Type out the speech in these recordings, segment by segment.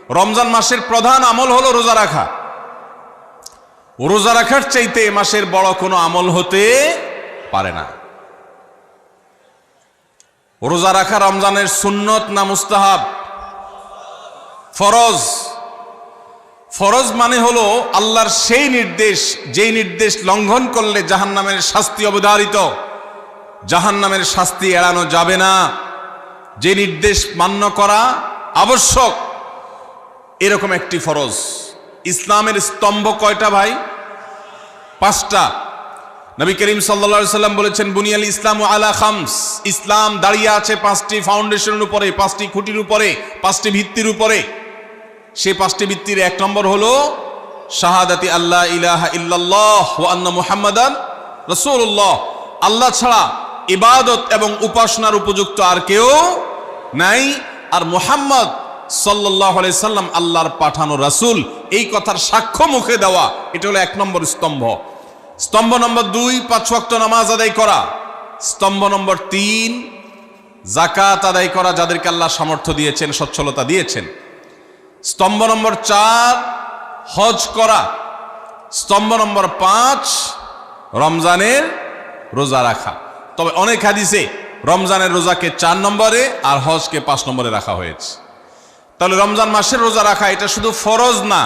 রমজান মাসের প্রধান আমল হলো রোজা রাখা। রোজা রাখার চাইতে এ মাসের বড় কোনো আমল হতে পারে না। রোজা রাখা রমজানের সুন্নত না মুস্তাহাব? ফরজ। ফরজ মানে হলো আল্লাহর সেই নির্দেশ, যেই নির্দেশ লঙ্ঘন করলে জাহান্নামের শাস্তি অবধারিত, জাহান্নামের শাস্তি এড়ানো যাবে না, যে নির্দেশ মান্য করা আবশ্যক, এরকম একটি ফরজ। ইসলামের স্তম্ভ কয়টা ভাই? 5টা। নবী করিম সাল্লাল্লাহু আলাইহি সাল্লাম বলেছেন, বুনিয়াল ইসলামু আলা খামস, ইসলাম দাঁড়িয়ে আছে 5টি ফাউন্ডেশনের উপরে, 5টি খুঁটির উপরে, 5টি ভিত্তির উপরে। সেই 5টি ভিত্তির 1 নম্বর হলো শাহাদাতি আল্লাহ ইলাহা ইল্লাল্লাহ ওয়া আন্না মুহাম্মাদান রাসূলুল্লাহ, আল্লাহ ছাড়া ইবাদত এবং উপাসনার উপযুক্ত আর কেউ নাই, আর মুহাম্মদ সাল্লাল্লাহু আলাইহি সাল্লাম আল্লাহর পাঠানো রাসূল, এই কথার সাক্ষ্য মুখে দেওয়া, এটা হলো 1 নম্বর স্তম্ভ। স্তম্ভ নম্বর 2 5 ওয়াক্ত নামাজ আদায় করা। স্তম্ভ নম্বর 3 যাকাত আদায় করা, যাদেরকে আল্লাহ সামর্থ্য দিয়েছেন, সচ্ছলতা দিয়েছেন। স্তম্ভ নম্বর 4 হজ করা। স্তম্ভ নম্বর 5 রমজানের রোজা রাখা। তবে অনেক হাদিসে রমজানের রোজাকে 4 নম্বরে আর হজকে 5 নম্বরে রাখা হয়েছে। তাহলে রমজান মাসের রোজা রাখা এটা শুধু ফরজ না,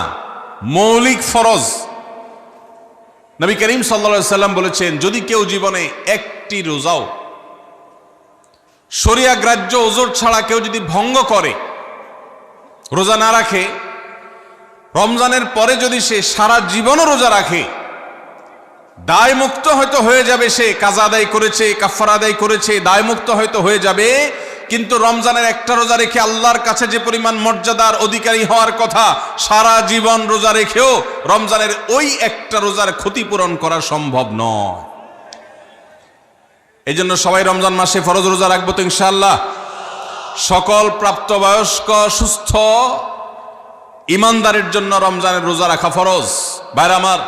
মৌলিক ফরজ। নবী করিম সাল্লাল্লাহু আলাইহি সাল্লাম বলেছেন, যদি কেউ জীবনে একটি রোজাও শরিয়া গ্রাহ্য ওজর ছাড়া কেউ যদি ভঙ্গ করে, রোজা না রাখে, রমজানের পরে যদি সে সারা জীবনও রোজা রাখে, দায় মুক্ত হয়তো হয়ে যাবে, সে কাজা আদায় করেছে, কাফারা আদায় করেছে, দায় মুক্ত হয়তো হয়ে যাবে, কিন্তু রমজানের একটা রোজা রেখে আল্লাহর কাছে যে পরিমাণ মর্যাদার অধিকারী হওয়ার কথা, সারা জীবন রোজা রেখেও রমজানের ওই একটা রোজার ক্ষতিপূরণ করা সম্ভব নয়। এই জন্য সবাই রমজান মাসে ফরজ রোজা রাখবো তো ইনশাআল্লাহ। সকল প্রাপ্তবয়স্ক সুস্থ ইমানদারের জন্য রমজানের রোজা রাখা ফরজ। ভাইরা আমার,